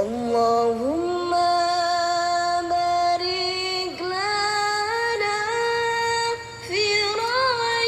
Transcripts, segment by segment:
اللهم بارك لنا في رجب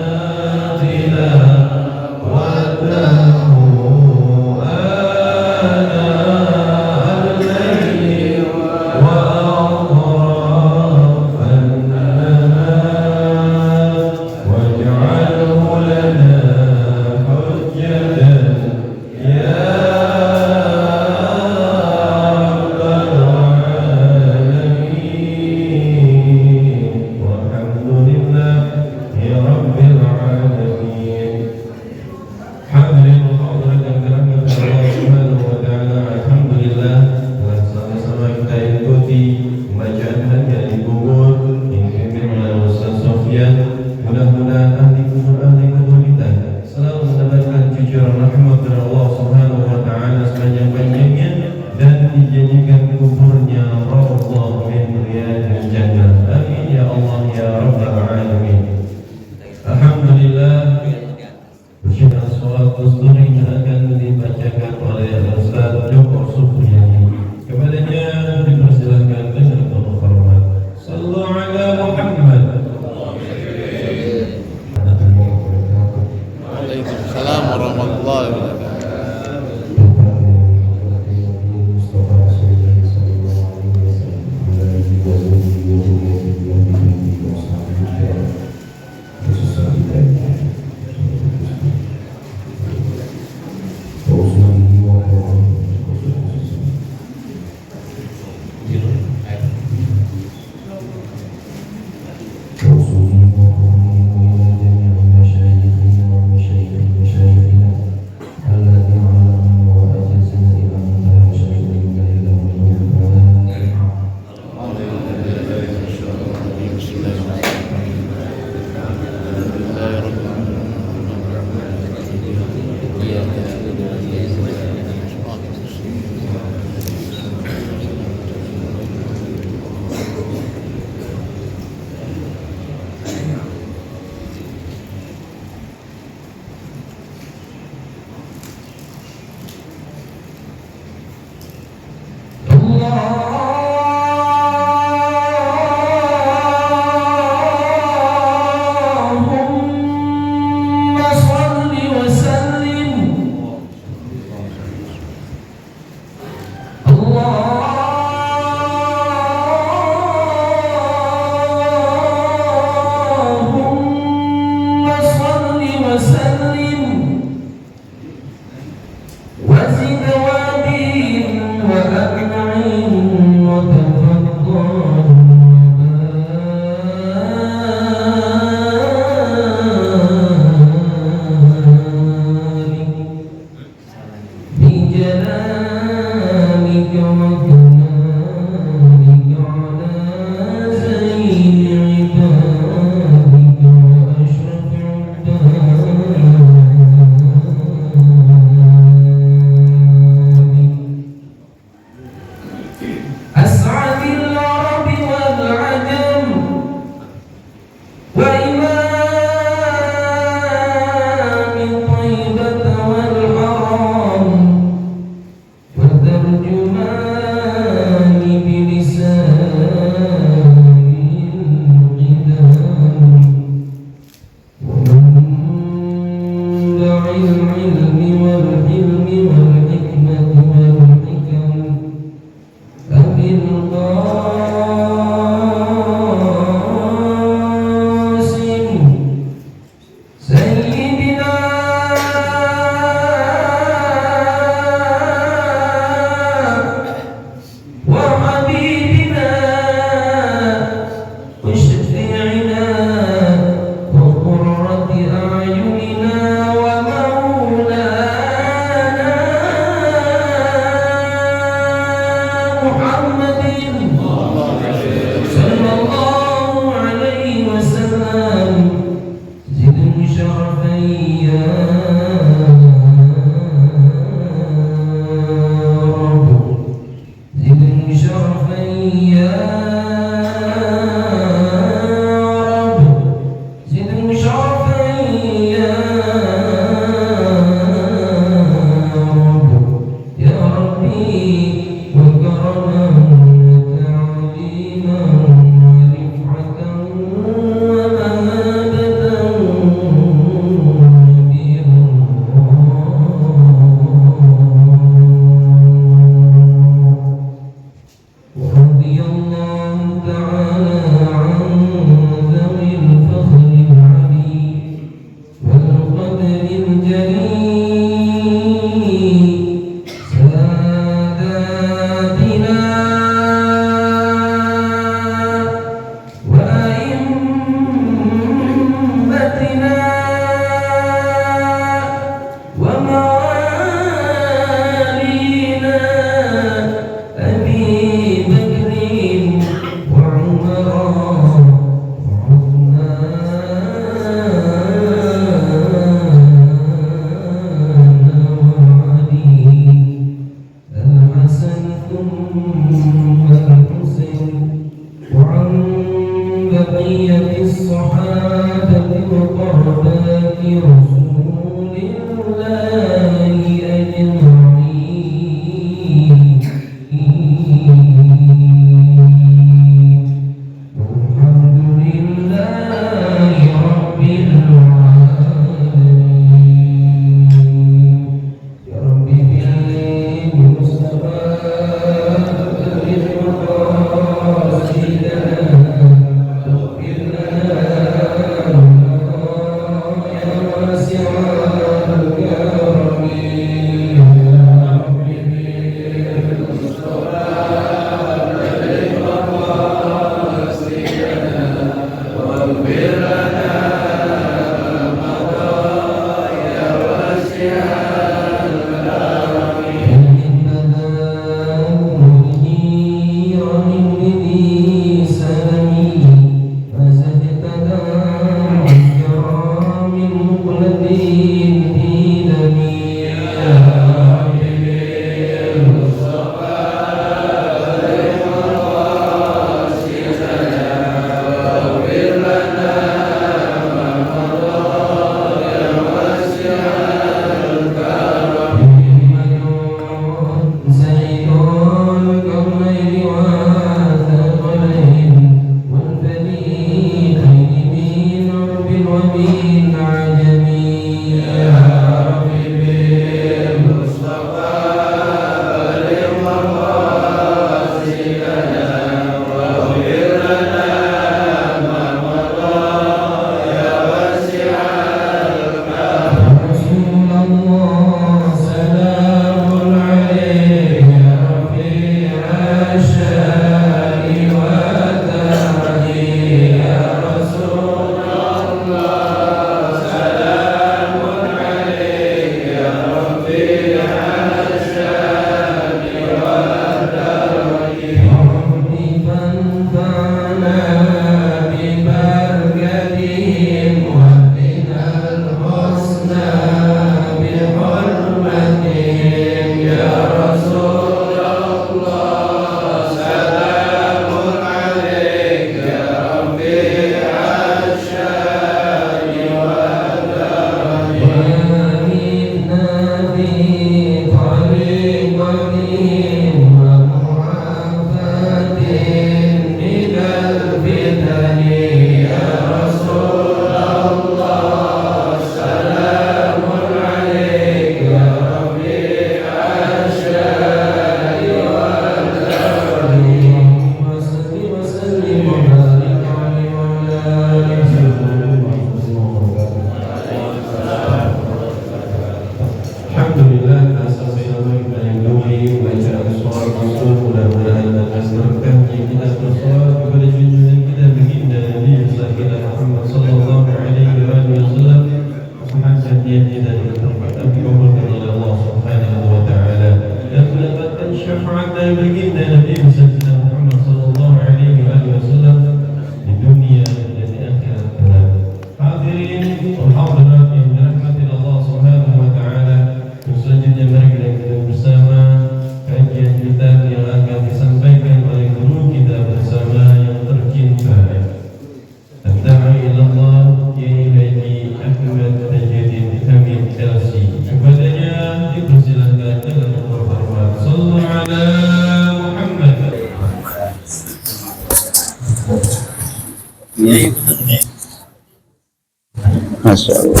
Masya Allah.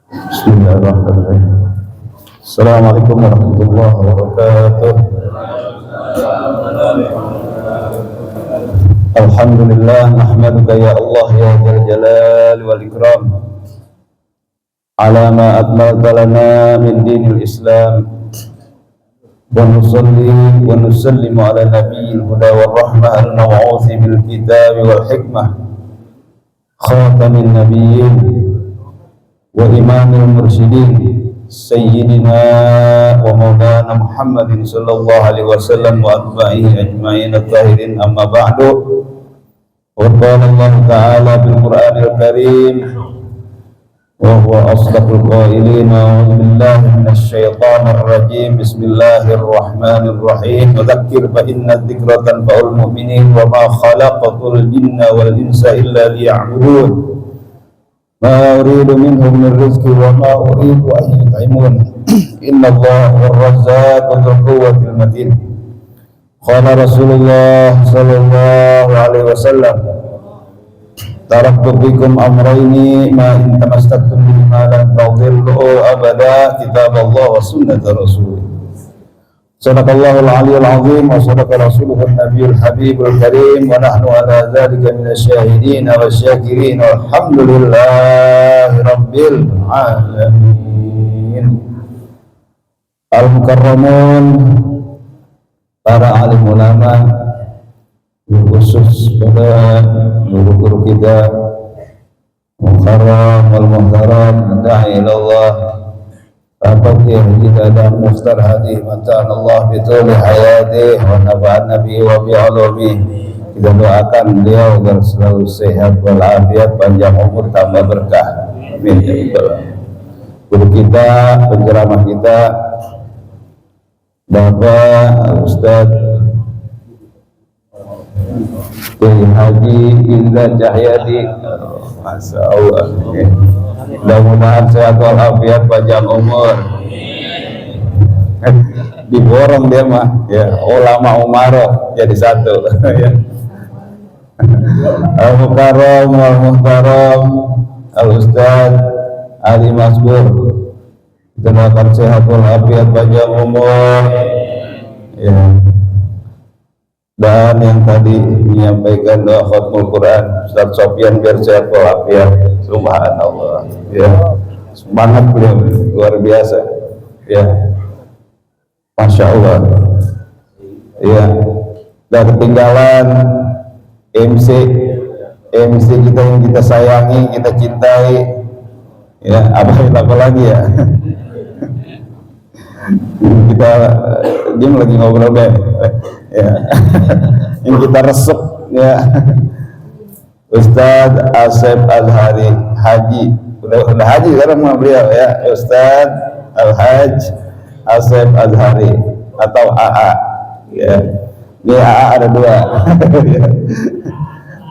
Bismillahirrahmanirrahim. Assalamualaikum warahmatullahi wabarakatuh. Alhamdulillah nahmaduka ya Allah ya dzal jalali wal ikram ala ma akmalta lana min dinil Islam wa nusalli wa nusallimu ala nabiyil huda war rahmah al mab'uthi bil kitabi wal hikmah khatamin nabiyyin wa imamil mursyidin sayyidina wa maulana Muhammadin sallallahu alaihi wasallam wa atba'ihi ajma'in at-tahirin amma ba'du. Wa qala Allah ta'ala bil Qur'anil Karim wa huwa asdaqul qailin a'udzu billahi minasy syaithanir rajim bismillahir rahmanir rahim wa dzakkir fa inna dzikra tanfa'ul mu'minin wa ma khalaqatul jinna wal insa illa liya'budun ma uridu minhum min rizqi wa ma uridu an yut'imun inna Allaha huwar razzaqu dzul quwwatil matin. Qala Rasulullah sallallahu alaihi wasallam taraktu fikum amrayni ma in tamassaktum bihima lan tadhillu abada kitaballah wa sunnata rasul. Sadaqallahul aliyyul azim wa sadaqa rasuluhun nabiyul habibul karim wa nahnu ala dzalika minasyahidin wasyakirin walhamdulillahi rabbil alamin. Al-mukarramun, para alim ulama, khusus pada guru-guru kita, mukarram wal muhtaram, da'i ilallah, Al-Fatih kita dan Mukhtar Hadih Matan Allah bituli hayatih wa nafa'an nabi wa bi'alumih. Kita doakan beliau agar selalu sehat walafiat, panjang umur, tambah berkah. Amin. Guru kita, penceramah kita, Bapak Ustaz Haji Indra Cahyadi, Masya Allah, mudah-mudahan sehat walafiat, panjang umur. Diborong dia mah, ya ulama umaroh jadi satu. Al-Mukarram wal-Muhtaram Al-Ustaz Ali Masbur, kita doakan sehat walafiat, panjang umur, ya. Dan yang tadi menyampaikan doa khatmul Quran Ustaz Sofyan biar sehat walafiat, subhanallah, ya, semangat beliau luar biasa, ya, masya Allah, ya. Dan ketinggalan MC kita yang kita sayangi, kita cintai, ya, apa lagi ya. Kita dia lagi ngobrol deh, ya. Yang kita resep, ya, Ustadz Asep Azhari Haji, udah haji sekarang mah beliau, ya, Ustadz Al-Haj Asep Azhari atau AA, ya. Ini AA ada dua.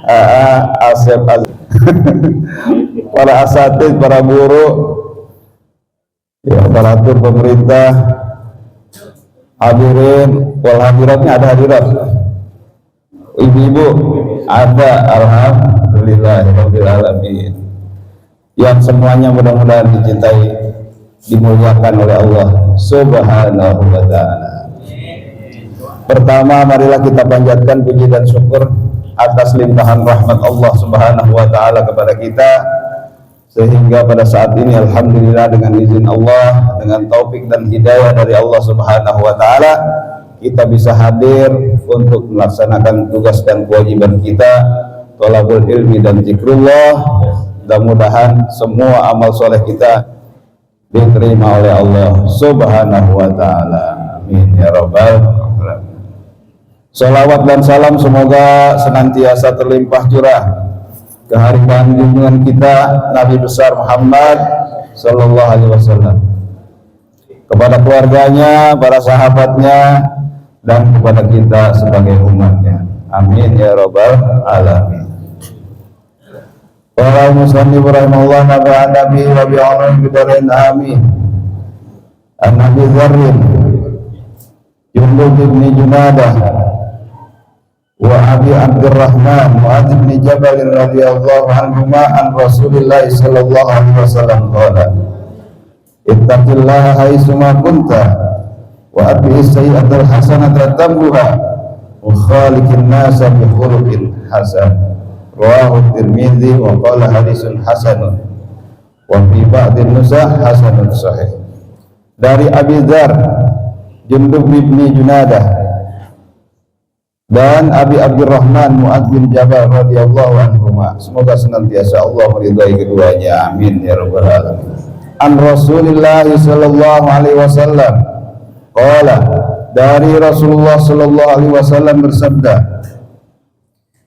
AA Asep Azhari. Para asatid, para guru, ya, aparatur pemerintah, hadirin wal hadiratnya, ada hadirat, ibu-ibu ada, alhamdulillah rabbil alamin, yang semuanya mudah-mudahan dicintai, dimuliakan oleh Allah subhanahu wa ta'ala. Pertama, marilah kita panjatkan puji dan syukur atas limpahan rahmat Allah subhanahu wa ta'ala kepada kita, sehingga pada saat ini alhamdulillah dengan izin Allah, dengan taufik dan hidayah dari Allah subhanahu wa ta'ala, kita bisa hadir untuk melaksanakan tugas dan kewajiban kita, thalabul ilmi dan zikrullah. Mudah-mudahan semua amal soleh kita diterima oleh Allah subhanahu wa ta'ala, amin ya rabbal alamin. Salawat dan salam semoga senantiasa terlimpah curah kehadiran junjungan kita Nabi besar Muhammad sallallahu alaihi wasallam, kepada keluarganya, para sahabatnya, dan kepada kita sebagai umatnya, amin ya rabbal alamin. Para muslimin rahimahullah naba'an nabi wa bi'alam bidarin amin. An-Nabi Dzarrin Jundub bin Junadah wa Abi Abdurrahman Mu'adz bin Jabal radhiyallahu anhuma an Rasulillah sallallahu alaihi wasallam qala ittaqillaha haitsuma kunta wa atbi'is sayyi'atal hasanata tamhuha wa khaliqin nasa bi khuluqin hasan. Rawahu Tirmidzi wa qala hadisun hasanun. Wa fi ba'dhin nusakh hasanun sahih. Dari Abi Dzar Jundub bin Junadah dan Abi Abdurrahman Mu'adz bin Jabal radhiyallahu anhuma, semoga senantiasa Allah meridai keduanya, amin ya rabbal alamin. An Rasulillah sallallahu alaihi wasallam qala, dari Rasulullah sallallahu alaihi wasallam bersabda,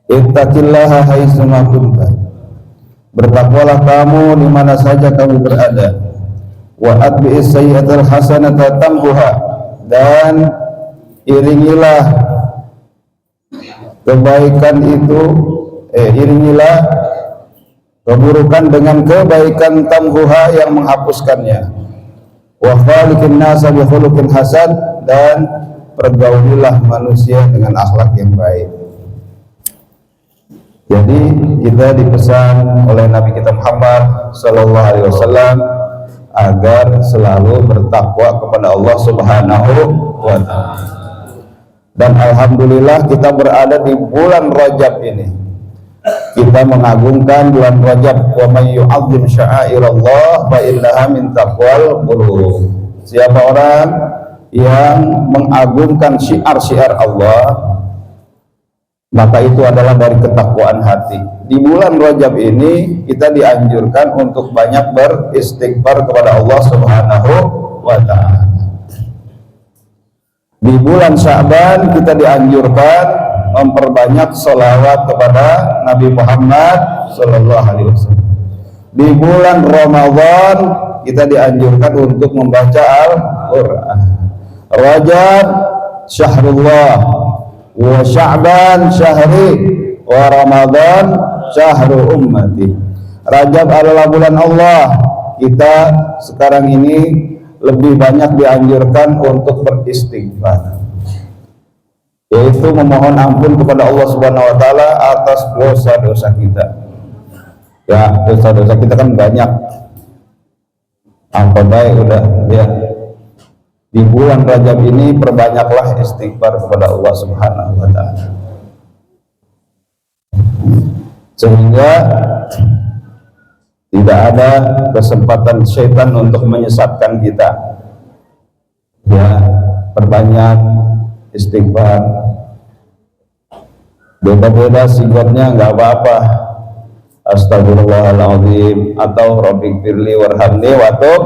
ittaqillaha haitsu ma kunta, bertakwalah kamu di mana saja kamu berada, wa atbi'is sayyi'atal hasanata tamhuha, dan iringilah kebaikan itu iringilah keburukan dengan kebaikan, tamhuha yang menghapuskannya, wa khaliqin nasa bi khuluqin hasan, dan pergaulilah manusia dengan akhlak yang baik. Jadi kita dipesan oleh Nabi kita Muhammad sallallahu alaihi wasallam agar selalu bertakwa kepada Allah Subhanahu wa taala. Dan alhamdulillah kita berada di bulan Rajab ini. Kita mengagungkan bulan Rajab. Wa may yu'azzim sya'airallah fa innaha min taqwal qulub. Siapa orang yang mengagungkan syiar-syiar Allah, maka itu adalah dari ketakwaan hati. Di bulan Rajab ini kita dianjurkan untuk banyak beristighfar kepada Allah Subhanahu wa taala. Di bulan Sya'ban kita dianjurkan memperbanyak sholawat kepada Nabi Muhammad sallallahu alaihi wasallam. Di bulan Ramadan kita dianjurkan untuk membaca Al-Qur'an. Rajab syahrullah, wa Sya'ban syahri, wa Ramadan syahru ummati. Rajab adalah bulan Allah. Kita sekarang ini lebih banyak dianjurkan untuk beristighfar, yaitu memohon ampun kepada Allah Subhanahu wa taala atas dosa-dosa kita. Ya, dosa-dosa kita kan banyak. Apa baik udah ya. Di bulan Rajab ini perbanyaklah istighfar kepada Allah Subhanahu wa taala, sehingga tidak ada kesempatan syaitan untuk menyesatkan kita. Ya, perbanyak istighfar. Beda-beda sigotnya nggak apa-apa. Astagfirullahaladzim atau Rabbighfirli warhamni wa tub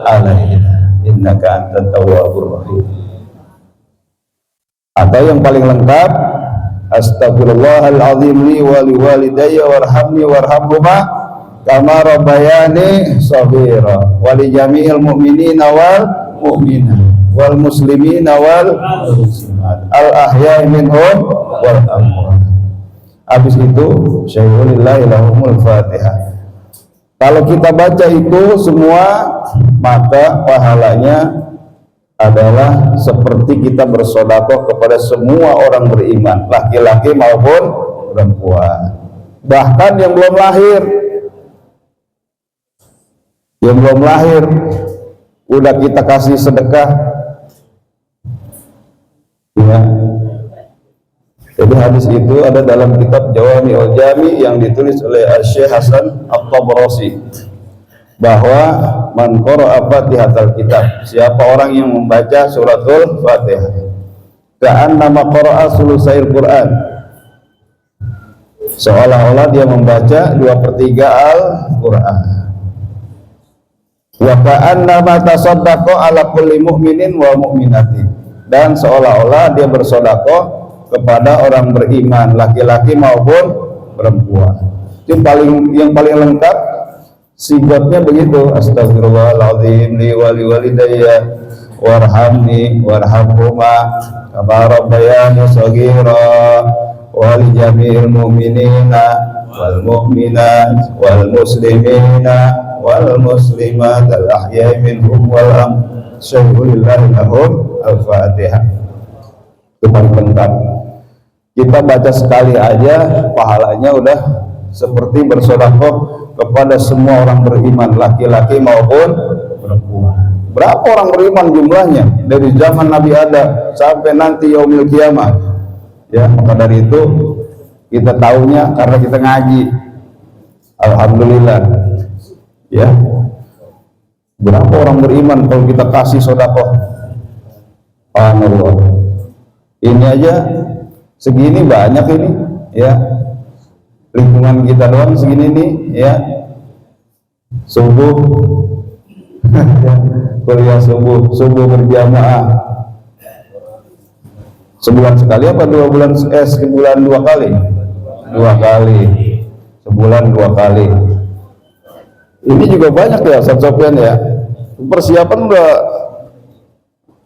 alayya innaka antat tawwabur rahim. Atau yang paling lengkap, Astagfirullahaladzim li wa liwalidayya warhamni warhamhuma kama rabbayani shaghira wa li jami'il mu'minina wal mu'minat wal muslimina wal muslimat al ahya'i minhum wal amwat. Habis itu syai'ulillahi lahumul fatihah. Kalau kita baca itu semua, maka pahalanya adalah seperti kita bersedekah kepada semua orang beriman, laki-laki maupun perempuan, bahkan yang belum lahir. Yang belum lahir udah kita kasih sedekah, ya. Jadi hadis itu ada dalam kitab Jawami'ul Jami yang ditulis oleh Syekh Hasan At-Tabrasi, bahwa man qara'a Fatihatul Kitab, siapa orang yang membaca suratul Fatihah, ka'annama qara'a sulusail Quran, seolah-olah dia membaca 2/3 Al-Quran. Wa ka'annama tasaddaqa ala kulli mu'minin wa mu'minatin, dan seolah-olah dia bersedekah kepada orang beriman, laki-laki maupun perempuan. Yang paling lengkap sigotnya begitu. Astagfirullahaladzim li wa liwalidayya warhamni warhamhuma kama rabbayani shaghira wa li jami'il mu'minina wal mu'minat wal muslimina wal muslimat al ahya'i minhum wal amwat syai'ulillahi lahum al-fatihah. Itu paling lengkap. Kita baca sekali aja pahalanya udah seperti bersedekah kepada semua orang beriman, laki-laki maupun perempuan. Berapa orang beriman jumlahnya dari zaman Nabi Adam sampai nanti yaumil kiamah? Ya, maka dari itu kita taunya karena kita ngaji. Alhamdulillah. Ya. Berapa orang beriman kalau kita kasih sedekah? Subhanallah. Ini aja segini banyak ini, ya. Lingkungan kita doang segini nih, ya. Subuh kuliah subuh berjamaah sebulan sekali apa 2 bulan, sebulan 2 kali, 2 kali, sebulan 2 kali. Ini juga banyak ya Ustaz Sofyan ya, persiapan udah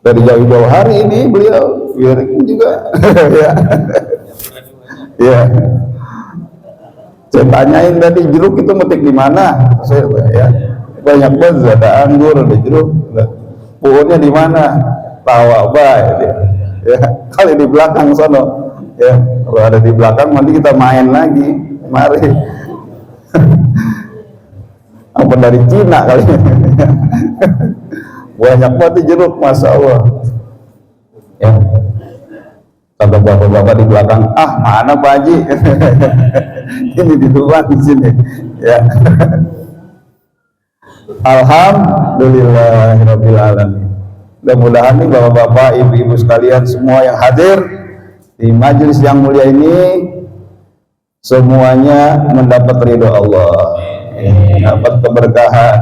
dari jauh-jauh hari ini beliau biar juga ya. Ya, saya tanyain tadi jeruk itu metik di mana, saya ya banyak banget, ada anggur, ada jeruk, pohonnya di mana, tahu apa ya, kali di belakang sono ya, kalau ada di belakang nanti kita main lagi, mari. Apa dari Cina kali. Banyak banget jeruk, masya Allah ya. Kata bapak-bapak di belakang, ah mana Pak Haji. Ini di luar di sini ya. Alhamdulillahirabbil alamin. Mudah-mudahan nih bapak-bapak, ibu-ibu sekalian semua yang hadir di majelis yang mulia ini semuanya mendapat ridho Allah, dapat keberkahan,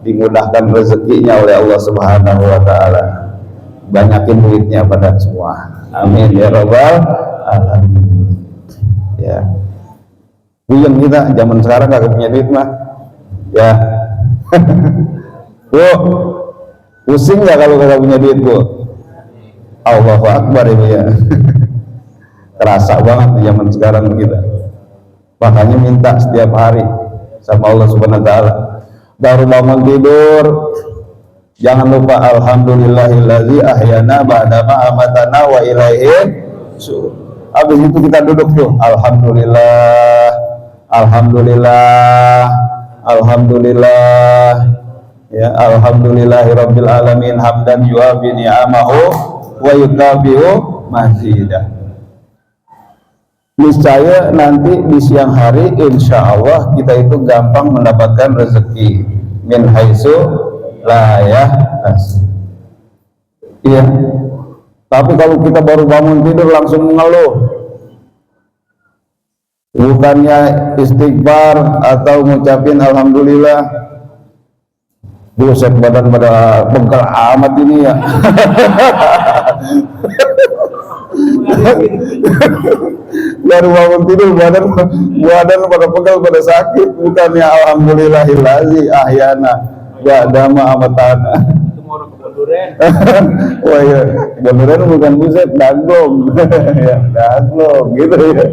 dimudahkan rezekinya oleh Allah Subhanahu wa taala. Banyakin duitnya pada semua. Amin ya rabbal alamin. Ya. Buyeng kita zaman sekarang kagak punya duit mah. Ya. Bu, pusing nggak kalau kagak punya duit, Bu? Allahu Akbar ibu ya. Kerasa banget di zaman sekarang kita. Makanya minta setiap hari sama Allah Subhanahu wa taala. Baru bangun tidur jangan lupa alhamdulillahillazi ahyana ba'dama amatana wa ilaihi. Habis itu kita duduk tuh, alhamdulillah, alhamdulillah, alhamdulillah, ya, alhamdulillahirabbil alamin hamdan yuafi ni'amahu wa yukafi'u mazidah. Niscaya nanti di siang hari insya Allah kita itu gampang mendapatkan rezeki min haitsu la yahtasib. Iya. Tapi kalau kita baru bangun tidur langsung mengeluh, bukannya istighfar atau ngucapin alhamdulillah, buset badan pada bengkal amat ini ya. Baru bangun tidur badan pada pegal, pada sakit, bukannya alhamdulillahillazi ahyana ba'dama amatana. Wah ya, Bonduren bukan buset, daglom. Ya, daglom gitu ya.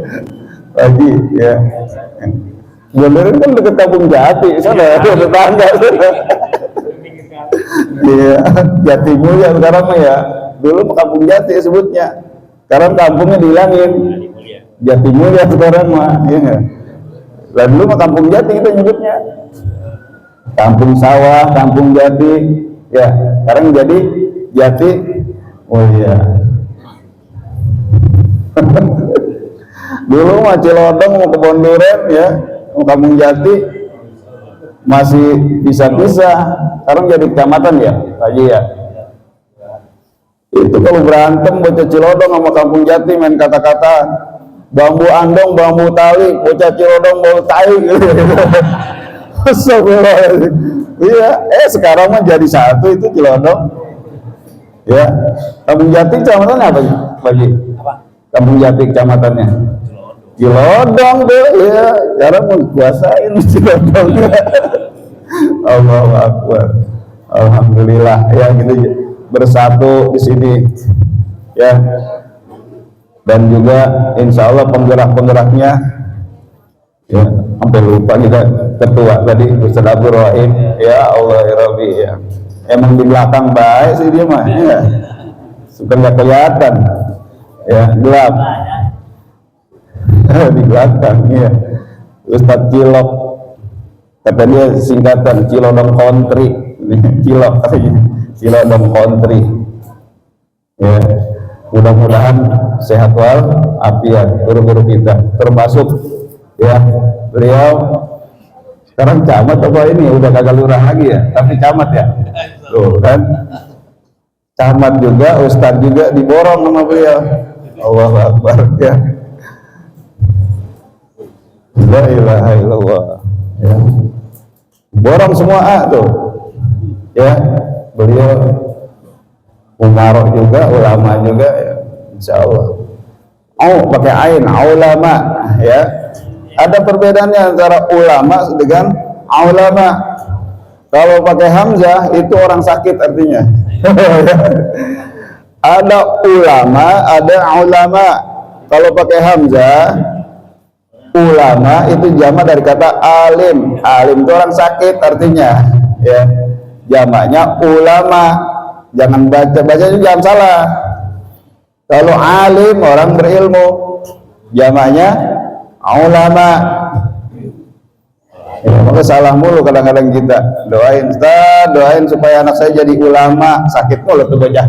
Lagi ya. Bonduren kan dekat Kampung Jati, sana tetangga. Iya, Jati Mulia sekarang mah ya. Dulu Kampung Jati sebutnya. Sekarang kampungnya dihilangin. Jati Mulia sekarang mah, ya. Lah dulu mah Kampung Jati kita nyebutnya. Kampung sawah, Kampung Jati, ya. Sekarang jadi Jati. Oh iya. Dulu mah Cilodong mau ke Bonduren ya, mau Kampung Jati masih bisa-bisa. Sekarang jadi kecamatan ya, Pak Haji ya. Itu kalau berantem bocah Cilodong sama Kampung Jati main kata-kata, bambu andong, bambu tali, bocah Cilodong bambu tai gitu. Iya, sekarang mah jadi satu itu Cilodong. Ya, Kampung Jati kecamatannya apa sih, Pak Haji? Kampung Jati kecamatannya Cilodong tuh, ya. Sekarang mau kuasain Cilodong. Allahu Akbar. Alhamdulillah ya, kita bersatu di sini ya, dan juga insya Allah penggerak-penggeraknya ya, sampai lupa kita ketua tadi Ustaz Abdul Rahim ya, Allah ya Rabbi ya, emang di belakang baik sih dia mah ya, suka nggak kelihatan ya, gelap. Di belakang ya, Ustaz Cilok, kata dia singkatan Cilodong Country. Cilok katanya, Cilodong Country ya. Mudah-mudahan sehat walafiat guru-guru kita, termasuk ya beliau sekarang camat apa ini udah kagak lurah lagi ya, tapi camat ya. Tuh kan, camat juga, ustadz juga diborong sama beliau. Allahu Akbar ya. La ilaha illallah ya. Borong semua tuh ya, beliau umarok juga, ulama juga ya, insya Allah. Pakai ain, ulama ya. Ada perbedaannya antara ulama dengan ulama. Kalau pakai hamzah itu orang sakit artinya. Ada ulama, ada ulama. Kalau pakai hamzah, ulama itu jamak dari kata alim. Alim itu orang sakit artinya ya. Jamaknya ulama. Jangan bacanya jangan salah. Kalau alim orang berilmu, jamaknya ulama. Ya, maka salah mulu kadang-kadang kita. Doain, Ustaz, doain supaya anak saya jadi ulama. Sakit mulu tuh bocah.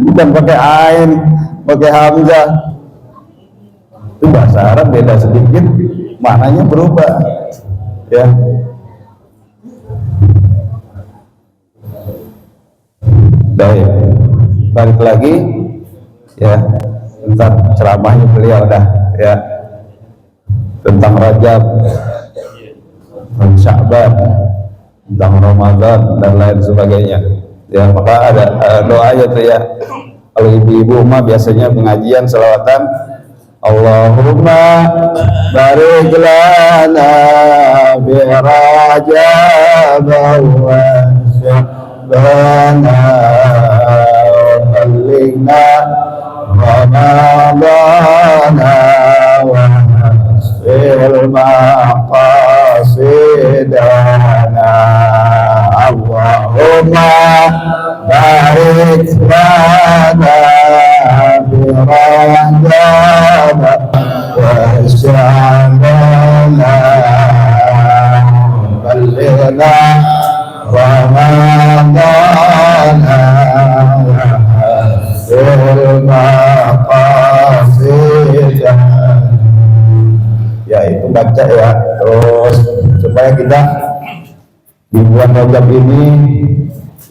Bukan pakai ain, pakai hamzah. Itu bahasa Arab beda sedikit, maknanya berubah. Ya. Baik, balik lagi ya, tentang ceramahnya beliau dah ya, tentang Rajab, tentang Sya'ban, tentang Ramadan dan lain sebagainya ya. Maka ada doanya tuh ya, kalau ibu-ibu mah biasanya pengajian selawatan Allahumma barik lana bi Rajab wa Sya'bana بلغنا رمضان وحسن مقاصدنا اللهم بارك لنا برجب وشعبنا بلغنا رمضان ya, itu baca ya terus supaya kita di bulan Rajab ini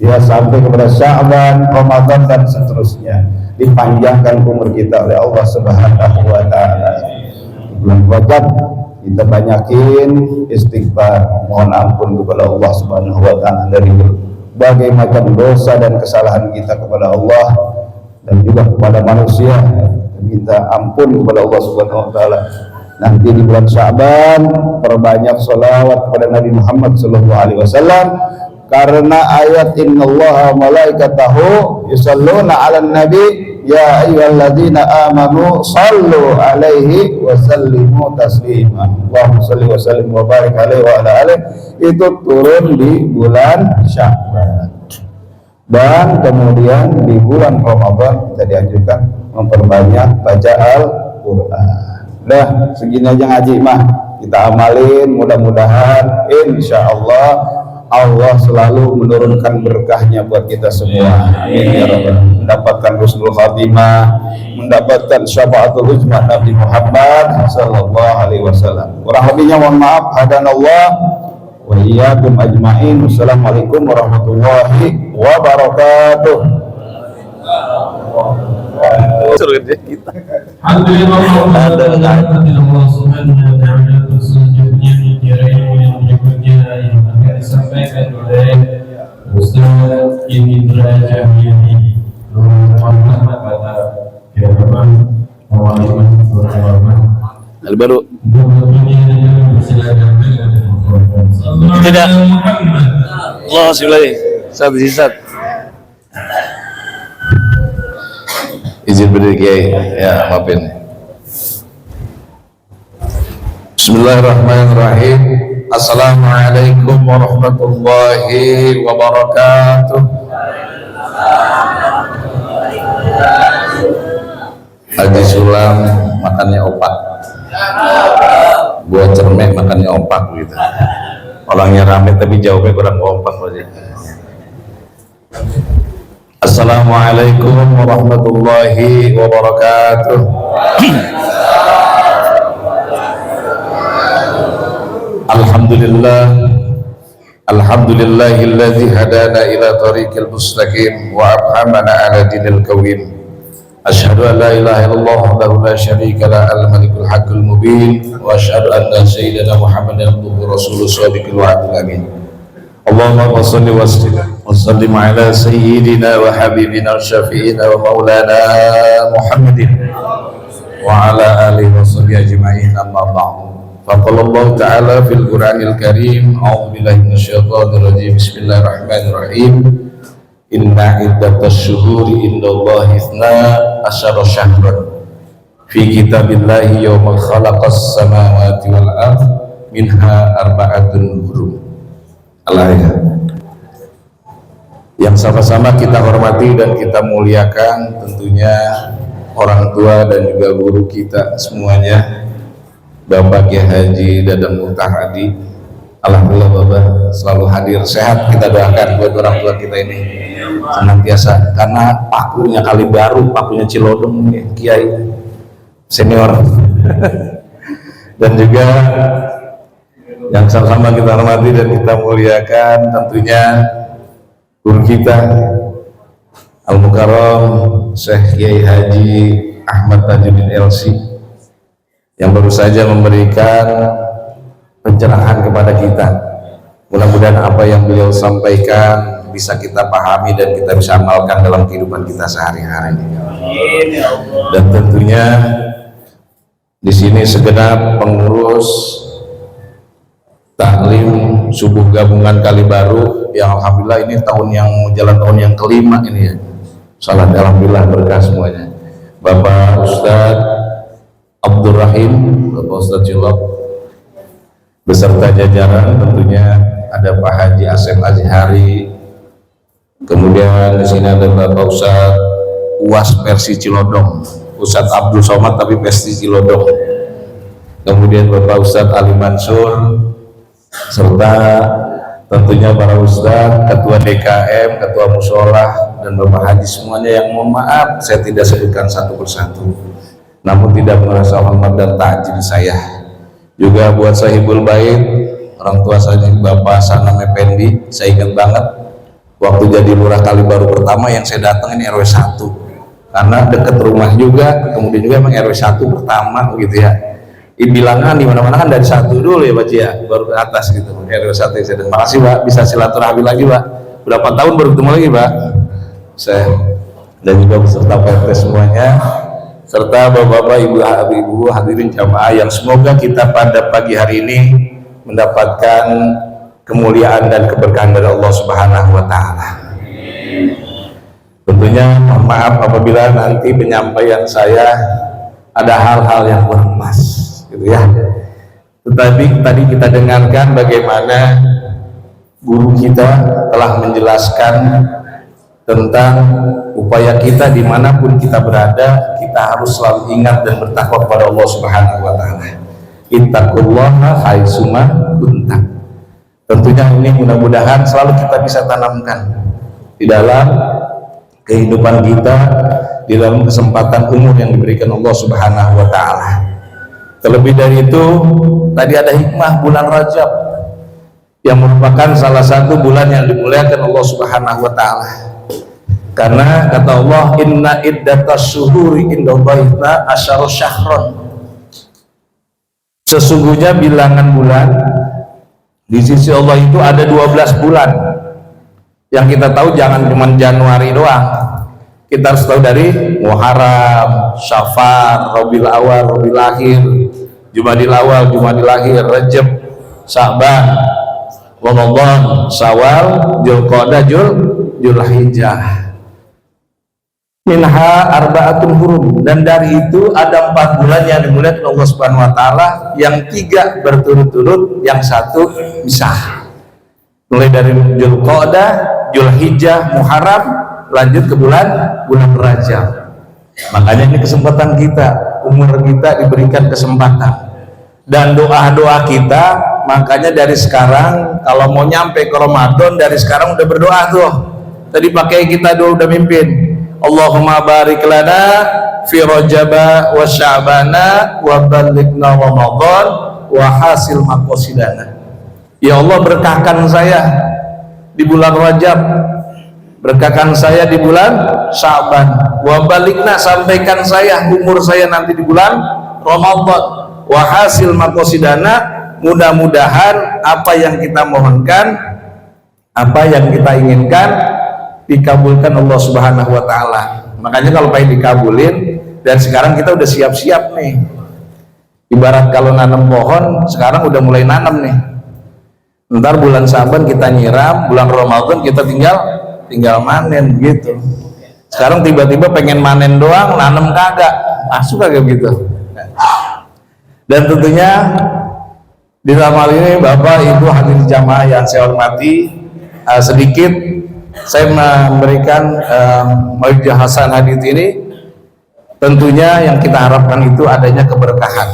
ya sampai kepada Sya'ban, Ramadan dan seterusnya dipanjangkan umur kita oleh Allah Subhanahu wa taala. Bulan Rajab kita banyakin istighfar, mohon ampun kepada Allah Subhanahu wa taala dari berbagai macam dosa dan kesalahan kita kepada Allah dan juga kepada manusia. Minta ampun kepada Allah Subhanahu wa taala. Nanti di bulan Sya'ban perbanyak sholawat kepada Nabi Muhammad sallallahu alaihi wasallam, karena ayat innallaha malaikatahu yusalluna 'alan nabi ya ayyuhalladzina amanu sallu alaihi wa sallimu taslima. Allahumma shalli wa sallim wa barik alaihi wa ala alihi. Itu turun di bulan Sya'ban. Dan kemudian di bulan Ramadan kita dianjurkan memperbanyak baca Al-Qur'an. Dah segini aja ngaji mah kita amalin, mudah-mudahan insyaallah Allah selalu menurunkan berkahnya buat kita semua. Amin ya rabbal. Mendapatkan husnul khatimah, mendapatkan syafaatul uzma Nabi Muhammad sallallahu alaihi wasallam. Kurang lebihnya mohon maaf. Hadanallah wa iyyakum ajmain. Wassalamualaikum warahmatullahi wabarakatuh. Suruh kita. Alhamdulillah Allah Subhanahu wa taala selanjutnya yang berikutnya yang akan disampaikan oleh Ustaz Indra Jamiani Muhammad pada Keramat Mawalimah Al-Baru tidak Allah silai satu sisat izin berdiri Kiai ya, maafin. Bismillahirrahmanirrahim. Assalamualaikum warahmatullahi wabarakatuh. Haji Sulam makannya opak, buat cermek makannya opak gitu. Orangnya rame tapi jawabnya kurang kompak aja. Assalamualaikum warahmatullahi wabarakatuh. Alhamdulillah, alhamdulillahilladzi hadana ila tariqil mustaqim wa abhamana ala dinil qawim. Asyhadu an la ilaha illallah wahdahu la syarika lah al-malikul haqqul mubin wa asyhadu anna sayyidina Muhammadan abduhu rasuluh shadiqul wa'dil amin. Allahumma shalli wa sallim ala sayyidina wa habibina syafi'ina wa maulana Muhammadin wa ala alihi wa sahbihi ajma'in, amma ba'du. Faqala Allah ta'ala fil Qur'anil Karim, a'udzu billahi minasyaitonir rajim, bismillahirrahmanirrahim. Inna iddatasy syuhuri indallahi 12 syahran fi kitabillahi yauma khalaqas samawati wal ardh minha arba'atun hurum. Al-ayat yang sama-sama kita hormati dan kita muliakan, tentunya orang tua dan juga guru kita semuanya, Bapak Kiai Haji Dadang Muhtar Hadi. Alhamdulillah Bapak selalu hadir sehat, kita doakan buat orang tua kita ini senantiasa, karena pakunya Kali Baru, pakunya Cilodong nih, Kiai senior dan juga yang sama-sama kita hormati dan kita muliakan, tentunya guru kita Al-Mukarram Syekh Kiai Haji Ahmad Tajuddin LC yang baru saja memberikan pencerahan kepada kita. Mudah-mudahan apa yang beliau sampaikan bisa kita pahami dan kita bisa amalkan dalam kehidupan kita sehari-hari. Dan tentunya di sini segenap pengurus taklim subuh gabungan Kali Baru yang alhamdulillah ini jalan tahun yang kelima ini ya. Salat alhamdulillah berkah semuanya. Bapak Ustadz Abdurrahim, Bapak Ustadz Cilok beserta jajaran, tentunya ada Pak Haji Asep Azhari, kemudian di sini ada Bapak Ustadz UAS versi Cilodong, Ustadz Abdul Somad tapi versi Cilodong, kemudian Bapak Ustadz Ali Mansur, serta tentunya para Ustadz, Ketua DKM, Ketua Musholah, dan Bapak Haji semuanya yang mohon maaf saya tidak sebutkan satu persatu, namun tidak merasa hormat dan takjil saya. Juga buat Sahibul Bait, orang tua saya Bapak Sanam Effendi, saya ingat banget waktu jadi lurah Kali Baru pertama yang saya datang ini RW 1 karena dekat rumah juga, kemudian juga emang RW 1 pertama gitu ya. Bilangan di mana-mana kan dari 1 dulu ya Pak ya, baru ke atas gitu. RW 1 saya dan makasih Pak, bisa silaturahmi lagi Pak. Berapa tahun baru ketemu lagi Pak. Saya dan juga beserta PT semuanya, serta bapak-bapak, ibu-ibu hadirin jamaah yang semoga kita pada pagi hari ini mendapatkan kemuliaan dan keberkahan dari Allah Subhanahu wa taala. Tentunya mohon maaf apabila nanti penyampaian saya ada hal-hal yang kurang pas gitu ya. Tetapi tadi kita dengarkan bagaimana guru kita telah menjelaskan tentang upaya kita dimanapun kita berada, kita harus selalu ingat dan bertakwa kepada Allah Subhanahu wa taala. Ittaqullaha haitsuma kuntum. Tentunya ini mudah-mudahan selalu kita bisa tanamkan di dalam kehidupan kita, di dalam kesempatan umur yang diberikan Allah Subhanahu wa taala. Terlebih dari itu, tadi ada hikmah bulan Rajab yang merupakan salah satu bulan yang dimuliakan Allah Subhanahu wa taala. Karena kata Allah, inna iddatas syuhuri indallahi 12 syahran. Sesungguhnya bilangan bulan di sisi Allah itu ada 12 bulan. Yang kita tahu jangan cuma Januari doang. Kita harus tahu dari Muharram, Syafar, Rabiul Awal, Rabiul Akhir, Jumadil Awal, Jumadil Akhir, Rajab, Sya'ban, Ramadan, Syawal, Dzulqa'dah, Dzulhijjah. Minha arba'atun hurum, dan dari itu ada 4 bulan yang dimuliakan Allah Subhanahu wa taala, yang 3 berturut-turut, yang 1 misah. Mulai dari Dzulqa'dah, Dzulhijjah, Muharram, lanjut ke bulan Rajab. Makanya ini kesempatan kita, umur kita diberikan kesempatan. Dan doa-doa kita, makanya dari sekarang kalau mau nyampe ke Ramadan, dari sekarang udah berdoa tuh. Tadi pakai kita dua udah mimpin. Allahumma barik lana fi Rajaba wa Sya'bana wa ballighna Ramadan wa hasil maqasidana. Ya Allah, berkahkan saya di bulan Rajab, berkahkan saya di bulan Sya'ban, wa balighna, sampaikan saya umur saya nanti di bulan Ramadan, wa hasil maqasidana, mudah-mudahan apa yang kita mohonkan, apa yang kita inginkan dikabulkan Allah Subhanahu wa taala. Makanya kalau pengen dikabulin, dan sekarang kita udah siap-siap nih. Ibarat kalau nanam pohon, sekarang udah mulai nanam nih. Ntar bulan Saban kita nyiram, bulan Ramadan kita tinggal manen gitu. Sekarang tiba-tiba pengen manen doang, nanam kagak. Suka kayak gitu. Dan tentunya di dalam hal ini Bapak Ibu hadirin jamaah yang saya hormati, sedikit saya memberikan Maulid Hasan hadits ini. Tentunya yang kita harapkan itu adanya keberkahan,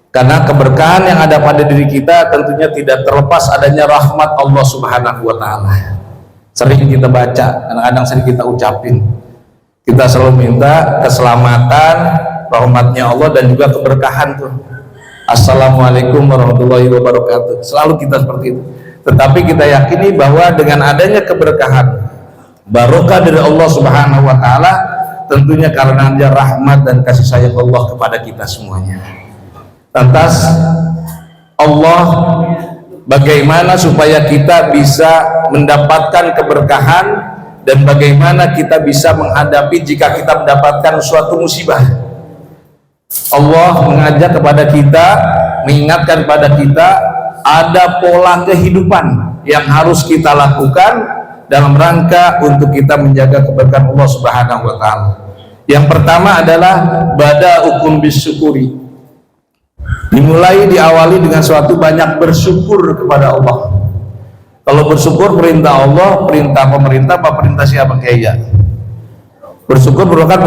karena keberkahan yang ada pada diri kita tentunya tidak terlepas adanya rahmat Allah Subhanahu wa taala. Sering kita baca, kadang-kadang sering kita ucapin, kita selalu minta keselamatan, rahmatnya Allah, dan juga keberkahan tuh. Assalamualaikum warahmatullahi wabarakatuh. Selalu kita seperti itu. Tetapi kita yakini bahwa dengan adanya keberkahan, barokah dari Allah Subhanahu wa taala, tentunya karena ada rahmat dan kasih sayang Allah kepada kita semuanya. Lantas Allah, bagaimana supaya kita bisa mendapatkan keberkahan, dan bagaimana kita bisa menghadapi jika kita mendapatkan suatu musibah. Allah mengajak kepada kita, mengingatkan kepada kita, ada pola kehidupan yang harus kita lakukan dalam rangka untuk kita menjaga keberkahan Allah Subhanahu wa taala. Yang pertama adalah bada'ukum bisyukuri. Dimulai, diawali dengan suatu banyak bersyukur kepada Allah. Kalau bersyukur perintah Allah, perintah pemerintah, apa perintah siapa? Kayak bersyukur merupakan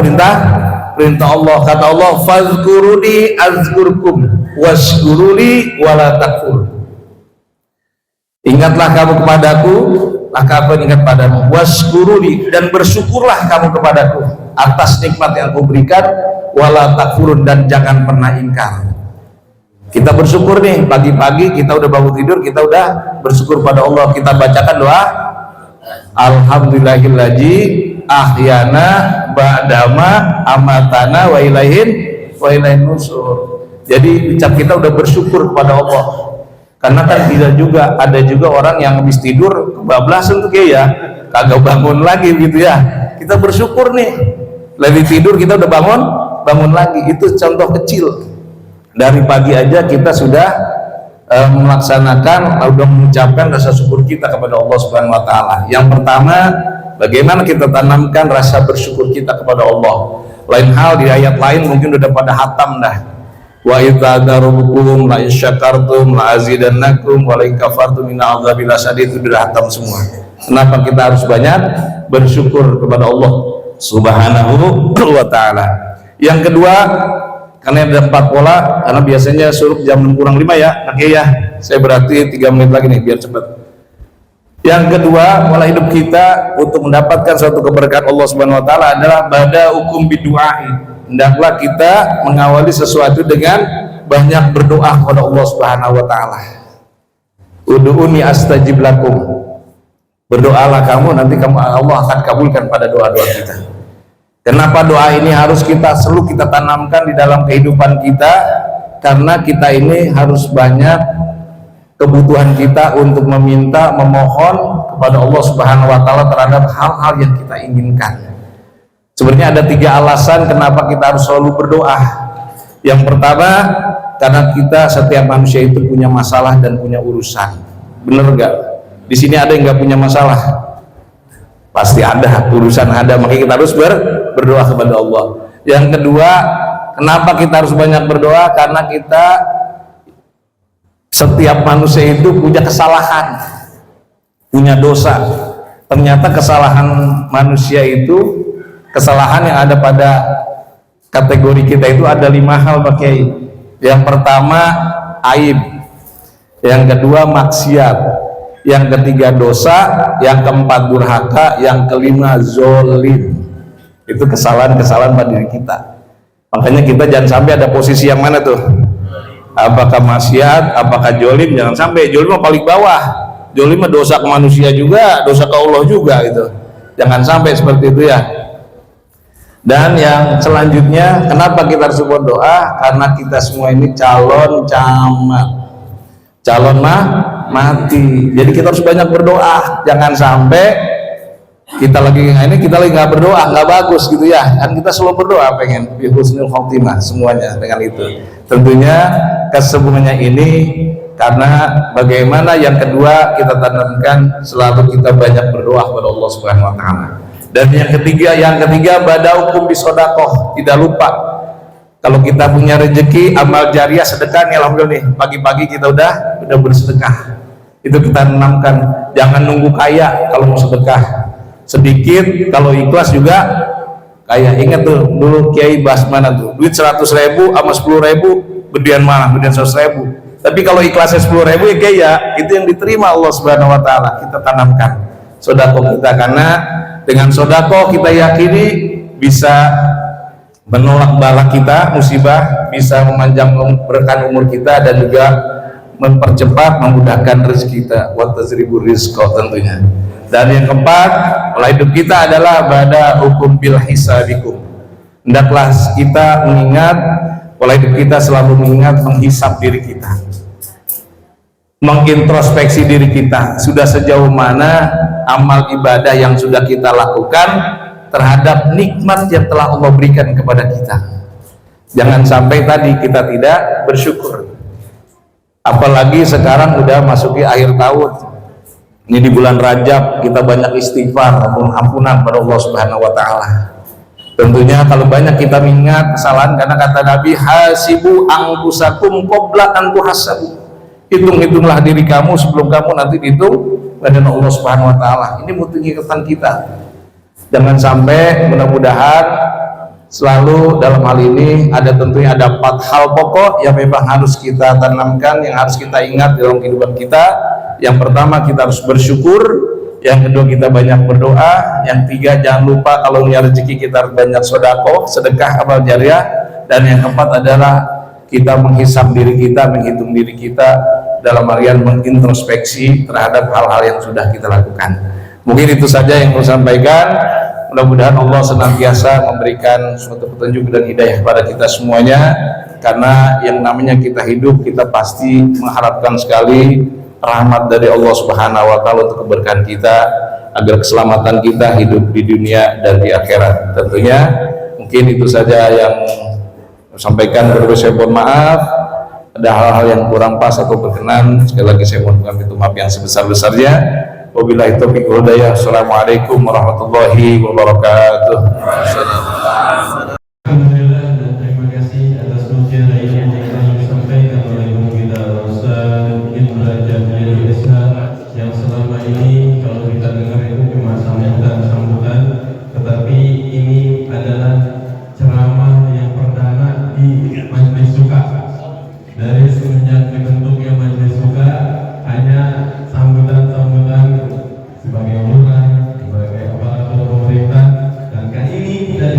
perintah Allah. Kata Allah, fazkuruni azkurkum washkuruli wala takfur. Ingatlah kamu kepadaku, maka aku ingat padamu. Washkuruli, dan bersyukurlah kamu kepadaku atas nikmat yang aku berikan, wala takfurun, dan jangan pernah ingkar. Kita bersyukur nih, pagi-pagi kita udah bangun tidur, kita udah bersyukur pada Allah. Kita bacakan doa, alhamdulillahillazi ahyana ba'dama amatana wa ilaihin nusur. Jadi ucap kita udah bersyukur kepada Allah. Karena kan tidak juga, ada juga orang yang habis tidur kebablasan tuh kayak ya, kagak bangun lagi gitu ya. Kita bersyukur nih, lagi tidur kita udah bangun lagi. Itu contoh kecil. Dari pagi aja kita sudah melaksanakan, sudah mengucapkan rasa syukur kita kepada Allah Subhanahu wa taala. Yang pertama, bagaimana kita tanamkan rasa bersyukur kita kepada Allah. Lain hal di ayat lain mungkin udah pada hatam dah. Wa idza darukum la syakartum la azidannakum wa la in kafartum inna adzabi lasyadid, itu sudah hatam semua. Kenapa kita harus banyak bersyukur kepada Allah Subhanahu wa taala? Yang kedua, karena ada 4 pola, karena biasanya suruh jam 6 kurang 5 ya, oke ya, saya berarti 3 menit lagi nih biar cepat. Yang kedua, pola hidup kita untuk mendapatkan suatu keberkahan Allah Subhanahu wa taala adalah bada'ukum bidu'ai. Hendaklah kita mengawali sesuatu dengan banyak berdoa kepada Allah Subhanahu wa taala. Ud'uni astajib lakum. Berdoalah kamu, nanti Allah akan kabulkan pada doa-doa kita. Kenapa doa ini harus selalu kita tanamkan di dalam kehidupan kita? Karena kita ini harus banyak kebutuhan kita untuk meminta, memohon kepada Allah Subhanahu wa taala terhadap hal-hal yang kita inginkan. Sebenarnya ada 3 alasan kenapa kita harus selalu berdoa. Yang pertama, karena kita setiap manusia itu punya masalah dan punya urusan. Bener gak? Di sini ada yang gak punya masalah? Pasti ada, urusan ada, makanya kita harus berdoa kepada Allah. Yang kedua, kenapa kita harus banyak berdoa? Karena kita, setiap manusia itu punya kesalahan, punya dosa. Ternyata kesalahan manusia itu, kesalahan yang ada pada kategori kita itu ada 5 hal Pak Kiai. Yang pertama aib, yang kedua maksiat, yang ketiga dosa, yang keempat durhaka, yang kelima zolim. Itu kesalahan-kesalahan pada diri kita. Makanya kita jangan sampai ada posisi yang mana tuh, apakah maksiat, apakah jolim. Jangan sampai. Jolim mah paling bawah. Jolim mah dosa ke manusia juga, dosa ke Allah juga gitu. Jangan sampai seperti itu ya. Dan yang selanjutnya, kenapa kita harus berdoa? Karena kita semua ini calon camat, calon mati. Jadi kita harus banyak berdoa. Jangan sampai kita lagi nggak berdoa, nggak bagus gitu ya. Kan kita selalu berdoa pengen bi husnul khotimah semuanya dengan itu. Tentunya kesemuanya ini karena bagaimana yang kedua kita tanamkan selalu kita banyak berdoa kepada Allah Subhanahu wa taala. Dan yang ketiga badaukum bisodakoh. Tidak lupa kalau kita punya rezeki amal jariah sedekah nih, alhamdulillah nih pagi-pagi kita udah bersedekah. Itu kita tanamkan. Jangan nunggu kaya kalau mau sedekah. Sedikit kalau ikhlas juga kaya. Ingat tuh dulu Kiai Basmana tuh duit 100.000 sama 10.000 gedean mana? Gedean 100.000. Tapi kalau ikhlasnya 10.000 ya kaya, itu yang diterima Allah Subhanahu wa taala. Kita tanamkan sedekah kita, karena dengan sedekah kita yakini bisa menolak bala kita, musibah, bisa memanjangkan umur kita, dan juga mempercepat, memudahkan rezeki kita. Wa tazribur rizqa tentunya. Dan yang keempat, pola hidup kita adalah pada hukum bil hisabikum. Hendaklah kita mengingat, pola hidup kita selalu mengingat, menghisap diri kita, mengintrospeksi diri kita, sudah sejauh mana amal ibadah yang sudah kita lakukan terhadap nikmat yang telah Allah berikan kepada kita. Jangan sampai tadi kita tidak bersyukur. Apalagi sekarang udah masuki akhir tahun. Ini di bulan Rajab kita banyak istighfar, ampunan pada Allah Subhanahu wa taala. Tentunya kalau banyak kita mengingat kesalahan, karena kata Nabi, hasibu anfusakum qabla an tuhasabu. Hitung-hitunglah diri kamu sebelum kamu nanti dihitung oleh Allah Subhanahu wa taala. Ini mutu ingatan kita. Jangan sampai, mudah-mudahan selalu dalam hal ini tentunya ada 4 hal pokok yang memang harus kita tanamkan, yang harus kita ingat dalam kehidupan kita. Yang pertama, kita harus bersyukur. Yang kedua, kita banyak berdoa. Yang tiga, jangan lupa kalau punya rezeki kita harus banyak sedekah amal jariah. Dan yang keempat adalah kita menghisap diri kita, menghitung diri kita, dalam artian mengintrospeksi terhadap hal-hal yang sudah kita lakukan. Mungkin itu saja yang saya sampaikan. Mudah-mudahan Allah senantiasa memberikan suatu petunjuk dan hidayah kepada kita semuanya, karena yang namanya kita hidup, kita pasti mengharapkan sekali rahmat dari Allah Subhanahu wa taala untuk keberkahan kita, agar keselamatan kita hidup di dunia dan di akhirat. Tentunya mungkin itu saja yang sampaikan. Berikut saya mohon maaf ada hal-hal yang kurang pas atau berkenan. Sekali lagi saya mohon pintu maaf yang sebesar-besarnya. Wabillahi taufiq wal hidayah. Assalamualaikum warahmatullahi wabarakatuh. Alhamdulillah, dan terima kasih atas pujian yang kami sampaikan oleh Ibu kita Ustaz Indra Jamil Ishaq, yang selama ini kalau kita dengar itu cuma sambutan, tetapi ini adalah ceramah yang perdana di Majelis Suka. Dari semenjak dibentuknya Majelis Suka, hanya sambutan sebagai lurah, sebagai aparatur pemerintah, dan kali ini tidak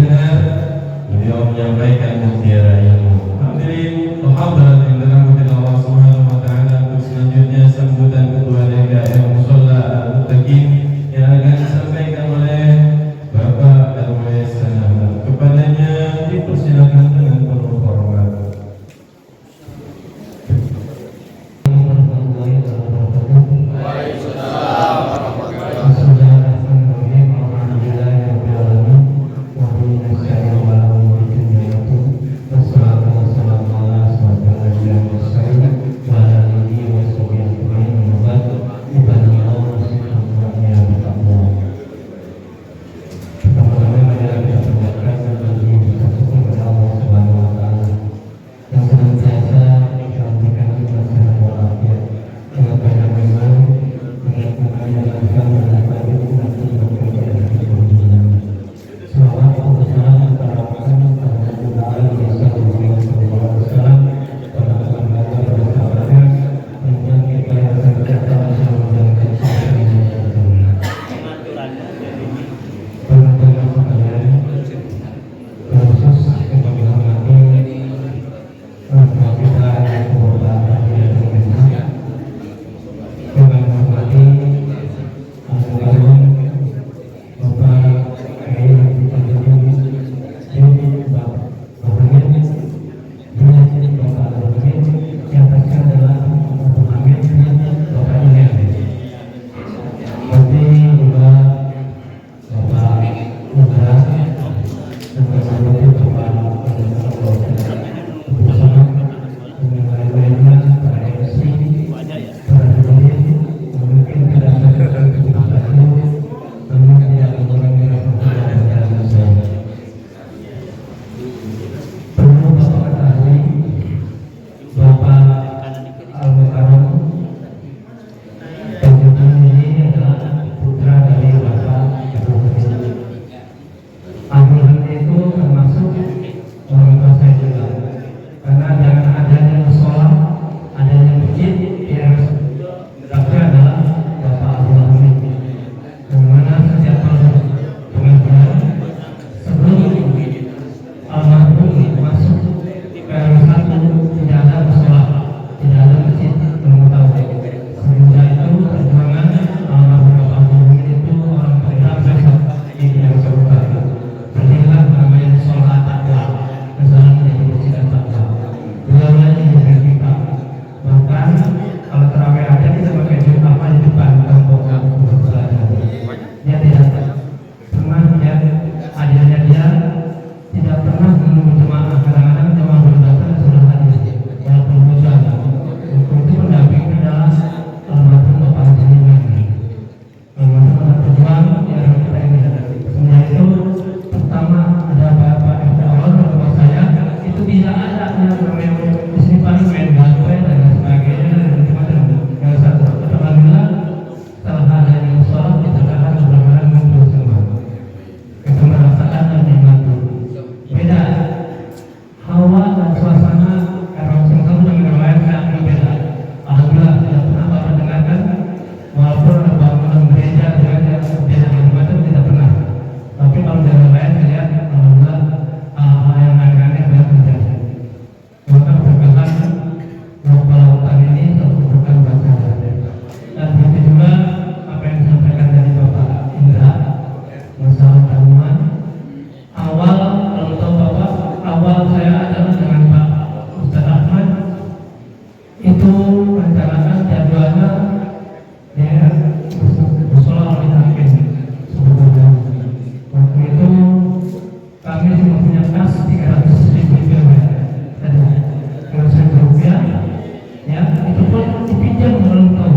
jam menonton,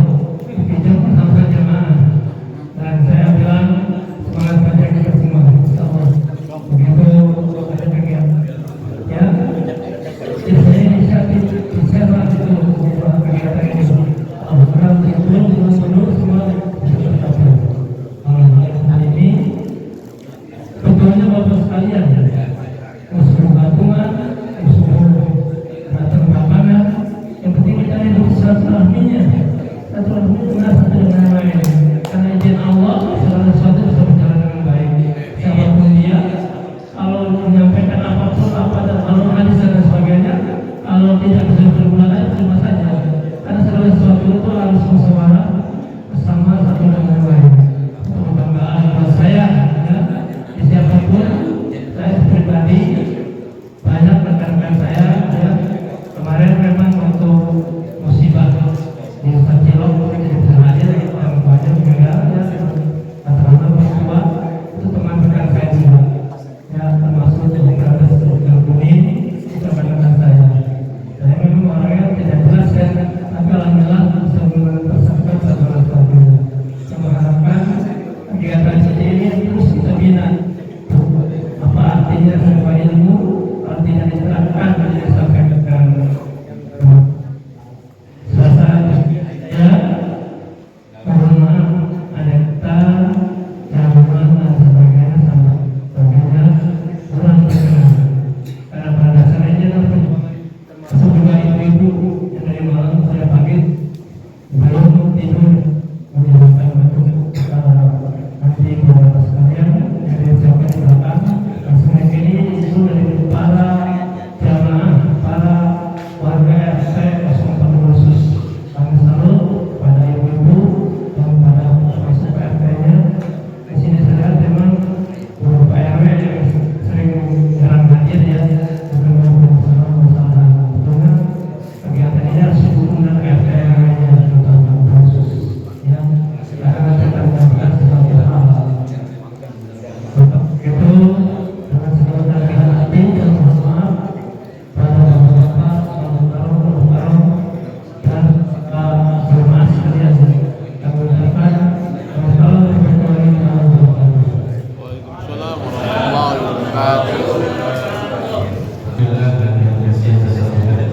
3 jam sampai jamaah. Dan saya bilang semangat saja kita semua, insyaallah. Begitu ada kegiatan, ya. Saya inisiatif saya itu kegiatan ini. Alhamdulillah itu semua bisa tercapai. Hal ini tentunya Bapak sekalian, usul patungan, usul datang papangan, yang penting kita hidup silaturahminya benar satu dengan yang lain. Karena izin Allah segala sesuatu bisa berjalan dengan baik. Siapapun dia, kalau menyampaikan apapun apa dan kalau hadis dan sebagainya, kalau tidak bisa berguna terima saja. Karena segala sesuatu itu harus musyawarah bersama satu dengan yang lain. Kebanggaan buat saya, ya, siapapun saya pribadi banyak rekan-rekan saya, ya, kemarin memang waktu musibah di Kacilok mungkin tidak bisa hadir, yang banyak juga ya, katakanlah peristiwa itu teman rekan saya juga, ya, termasuk yang berada di Kuning itu rekan-rekan saya. Saya memang orangnya tidak jelas ya, tapi alhamdulillah bisa mempersiapkan segala sesuatunya. Saya mengharapkan kegiatan seperti ini terus kita bina. Apa artinya sebuah ilmu, artinya diterapkan dan disampaikan. Suasana ya, mohon maaf ada kata, jawaban dan sebagainya sama sebagainya kurang berkenan. Karena pada dasarnya masuk juga ibu-ibu yang dari malam saya pagi belum tidur menjelaskan bentuk nanti beberapa sekalian dari siapa di belakang. Langsung ini itu dari para jamaah, para warga RT 04 khusus. Kami salut pada ibu-ibu dan pada masuk RT-nya. Di sini saya memang beberapa RW yang sering jarang hadir ya. Masalah betulnya kegiatan ini harus didukung dengan RT RW-nya terutama khusus. Ya, karena kita mendapatkan sesuatu hal. Begitu dengan segala kerendahan hati dan mohon maaf pada bapak-bapak, saudara-saudara dan jemaah sekalian. Kami ucapkan wassalamualaikum warahmatullahi wabarakatuh. Alhamdulillah dan yang kasih tersebut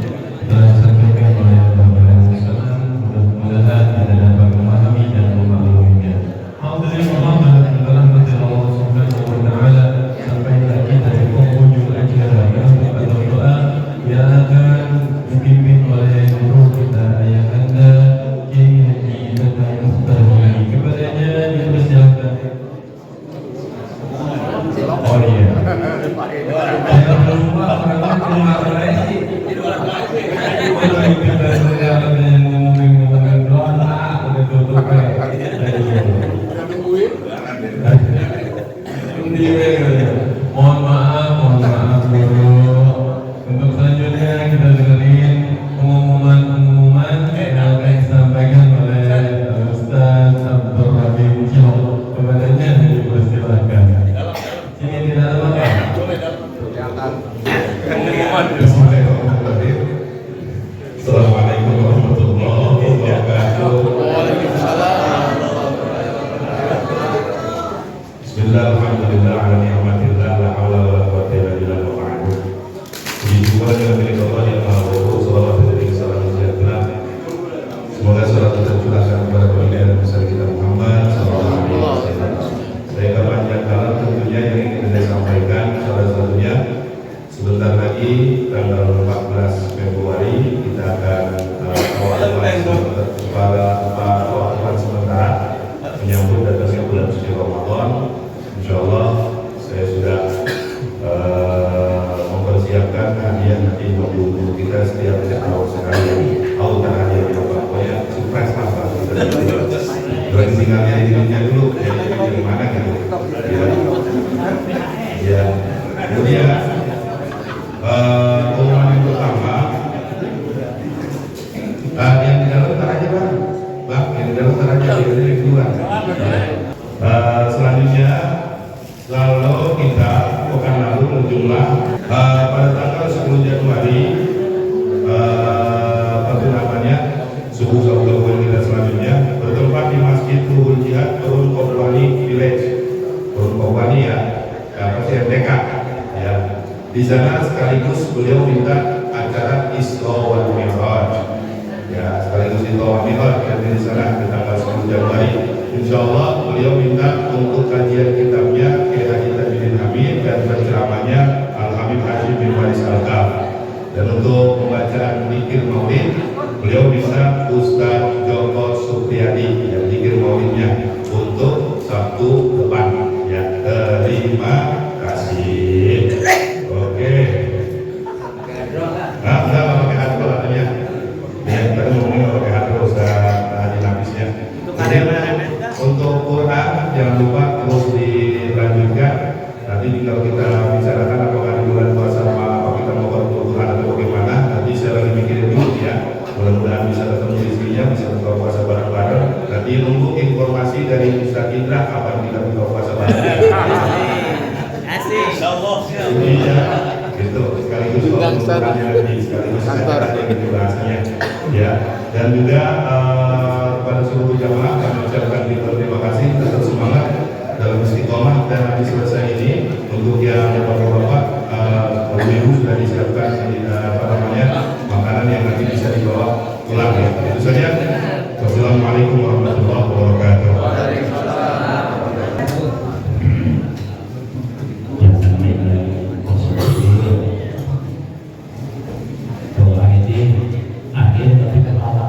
telah disampaikan oleh Bapak Salam. Mudah-mudahan kita dapat memahami dan memaklumnya. Alhamdulillah dalam hati Allah Subhanahu wa taala sampai kita di penghujung acara atau doa yang akan dipimpin oleh guru kita ayah anda Kiai Haji Dr. Mustafa. Kepadanya dipersilakan. Oh iya. Saya lupa terima kasih. Kita sedang ngomongin doa, udah tutup Mohon maaf guru. Untuk selanjutnya kita dengerin pengumuman yang akan disampaikan oleh Ustaz Abdul Rahim Cilo. Kepadanya dipersilakan. Sini tidak ada makan. Assalamualaikum warahmatullahi wabarakatuh. Bismillah, alhamdulillah, ala ni'matillah, la hawla wa la quwwata illa billah wa ba'du. Puji syukur kepada Allah yang Maha Kuasa, salawat dan salam sejahtera. Semoga salat tercurahkan kepada baginda besar kita Muhammad sallallahu alaihi wasallam. Saya kepanjangkan tentunya yang ingin saya sampaikan salah satunya sebentar lagi tanggal 14 Februari kita akan awal sementara menyambut datangnya bulan suci Ramadan. Insyaallah saya sudah mempersiapkan hadiah nanti buat guru kita setiap tahun sekali. Autan hadiah di pokoknya surprise apa kita lagi tinggalnya ini dulu dari mana gitu ya. Kemudian pengumuman yang pertama yang di dalam ntar aja bang yang di dalam ntar aja di luar. Selanjutnya kalau kita pekan lalu berjumlah pada tanggal 10 Januari subuh Di sana sekaligus beliau minta acara Isra wal Mi'raj. Ya, sekaligus Isra wal Mi'raj yang di sana di tanggal 10 Januari. Insyaallah beliau minta untuk kajian kitabnya Kiai Haji Tajuddin Hamid dan penceramahnya Al Habib Hashim bin Faris Al-Kaf. Dan untuk pembacaan zikir maulid beliau bisa Ustaz Joko Supriyadi yang zikir maulidnya untuk Sabtu depan. Ya, terima kasih. Oke. Nah, udah nggak pakai hardcore artinya. Ya, tadi ngomongin nggak pakai hardcore Ustaz di lapisnya. Untuk Quran jangan lupa terus dilanjutkan. Nanti kalau kita bicarakan apakah di bulan puasa apa kita mau Quran atau bagaimana, nanti saya lagi mikirin dulu ya. Mudah-mudahan bisa ketemu istrinya, bisa buka puasa bareng-bareng. Nanti nunggu informasi dari Ustaz Indra kapan kita buka puasa bareng. Insyaallah. Iya, gitu. Sekaligus Qurannya lagi, sekaligus acara yang dibahasnya. Ya, dan juga pada seluruh jamaah kami ucapkan terima kasih, tetap semangat dalam istiqomah. Dan habis selesai ini untuk yang bapak-bapak ibu sudah disiapkan makanan yang nanti bisa dibawa pulang ya. Itu saja. Wassalamualaikum warahmatullahi wabarakatuh. Doa ini akhir tapi kepala.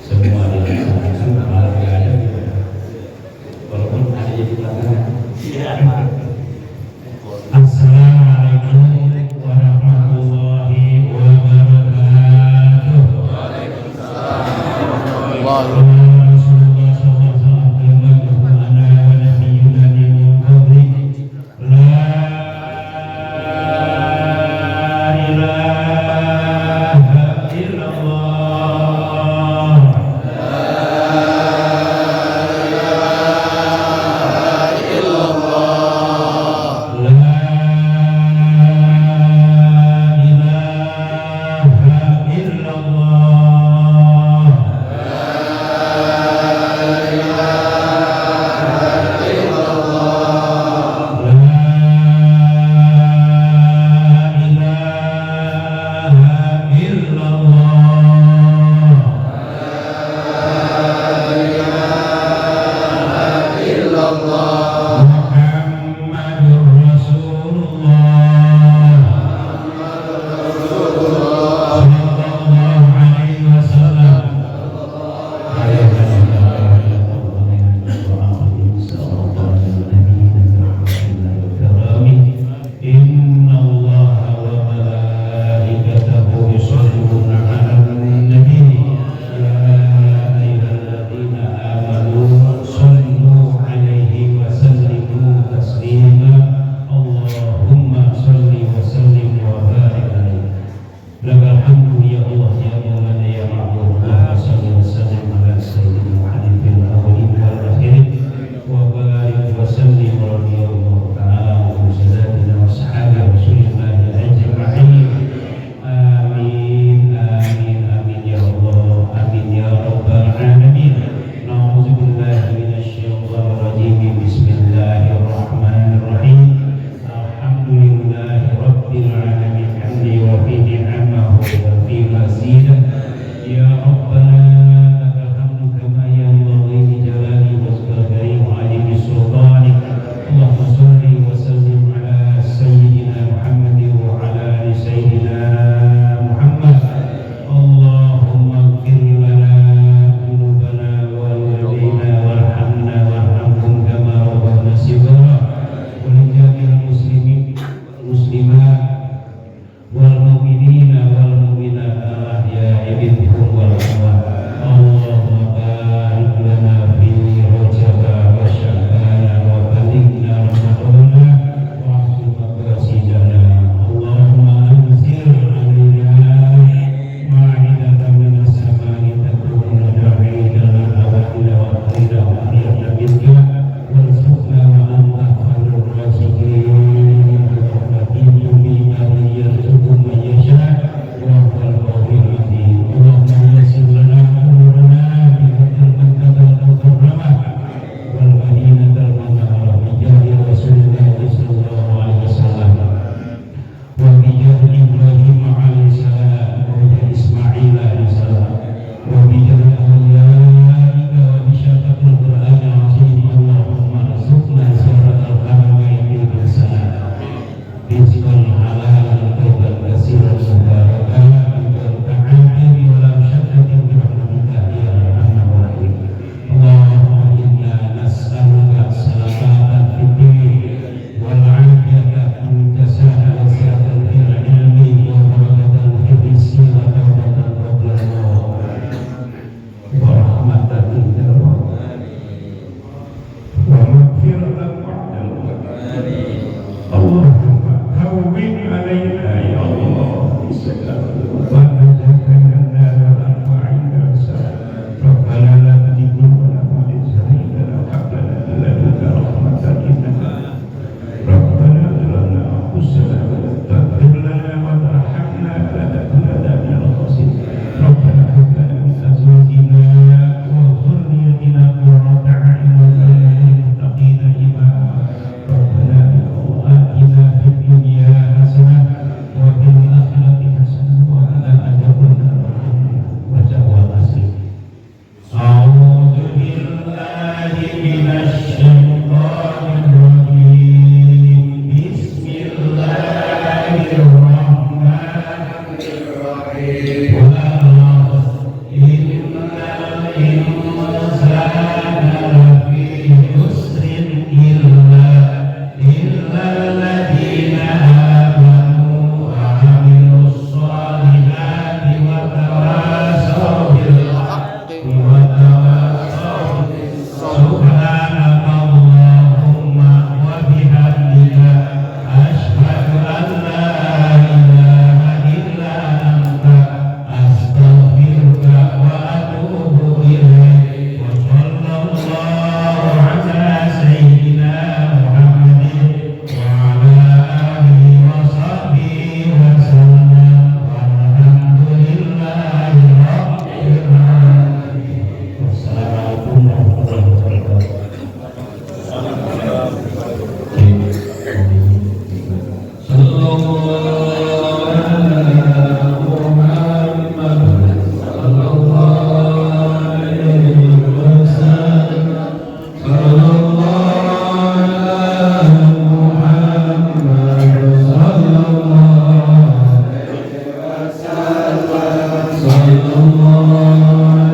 Semua dilaksanakan malah nggak ada gitu. Walaupun ada jadi belakangan. Assalamualaikum warahmatullahi wabarakatuh. wal mu'minina wal mu'minat al ahya'i minhum wal amwat illallah